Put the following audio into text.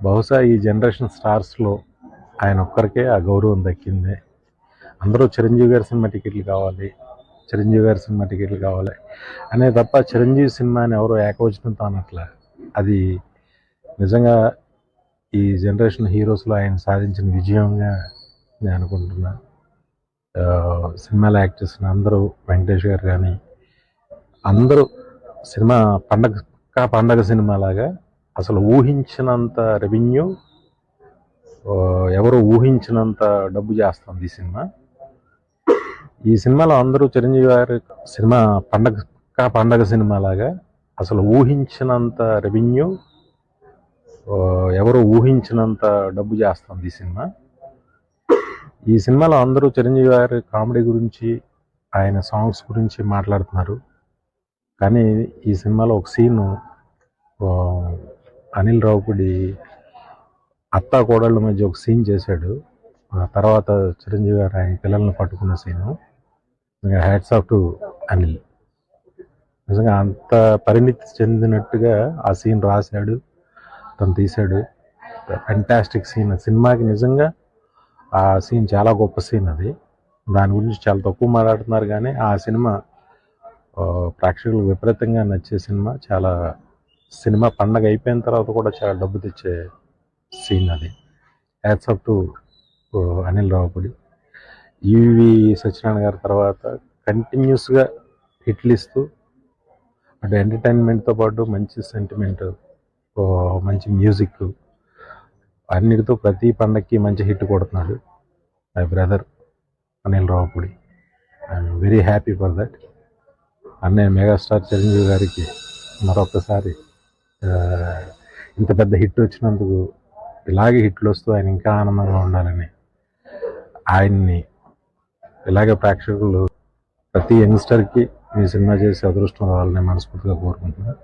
బహుశా ఈ జనరేషన్ స్టార్స్లో ఆయన ఒక్కరికే ఆ గౌరవం దక్కింది. అందరూ చిరంజీవి గారి సినిమా టికెట్లు కావాలి, చిరంజీవి గారి సినిమా టికెట్లు కావాలి అనే తప్ప చిరంజీవి సినిమాని ఎవరో ఏకవచనంతో అనట్లే. అది నిజంగా ఈ జనరేషన్ హీరోస్లో ఆయన సాధించిన విజయంగా నేను అనుకుంటున్నా. సినిమాలో యాక్ట్ చేసిన అందరూ, వెంకటేష్ గారు కానీ అందరూ సినిమా పండగ సినిమాలాగా అసలు ఊహించినంత రెవెన్యూ, ఎవరు ఊహించినంత డబ్బు చేస్తుంది ఈ సినిమా. ఈ సినిమాలో అందరూ చిరంజీవి గారి సినిమా పండగ సినిమాలాగా అసలు ఊహించినంత రెవెన్యూ, ఎవరు ఊహించినంత డబ్బు చేస్తుంది ఈ సినిమా. ఈ సినిమాలో అందరూ చిరంజీవి గారి కామెడీ గురించి, ఆయన సాంగ్స్ గురించి మాట్లాడుతున్నారు. కానీ ఈ సినిమాలో ఒక సీను అనిల్ రావుపూడి అత్తా కోడళ్ళ మధ్య ఒక సీన్ చేశాడు. ఆ తర్వాత చిరంజీవి గారు ఆయన పిల్లల్ని పట్టుకున్న scene. Hats off to Anil. నిజంగా అంత పరిణితి చెందినట్టుగా ఆ సీన్ రాశాడు, తను తీశాడు. Fantastic scene. సినిమాకి నిజంగా ఆ సీన్ చాలా గొప్ప సీన్. అది దాని గురించి చాలా తక్కువ మాట్లాడుతున్నారు, కానీ ఆ సినిమా ప్రేక్షకులకు విపరీతంగా నచ్చే సినిమా. సినిమా పండగ అయిపోయిన తర్వాత కూడా చాలా డబ్బు తెచ్చే సీన్ అది. Hats off to Anil Ravipudi. E V Satyanarayana గారి తర్వాత కంటిన్యూస్గా హిట్లు ఇస్తూ అటు ఎంటర్టైన్మెంట్తో పాటు మంచి సెంటిమెంట్, మంచి మ్యూజిక్ అన్నిటితో ప్రతి పండగకి మంచి హిట్ కొడుతున్నాడు my brother Anil Ravipudi. I'm very happy for that. అన్నయ్య మెగాస్టార్ చిరంజీవి గారికి మరొకసారి ఇంత పెద్ద హిట్ వచ్చినందుకు, ఇలాగే హిట్లు వస్తూ ఆయన ఇంకా ఆనందంగా ఉండాలని, ఆయన్ని ఇలాగే ప్రేక్షకులు ప్రతి యంగ్స్టర్కి ఈ సినిమా చేసే అదృష్టం రావాలని మనస్ఫూర్తిగా కోరుకుంటున్నాను.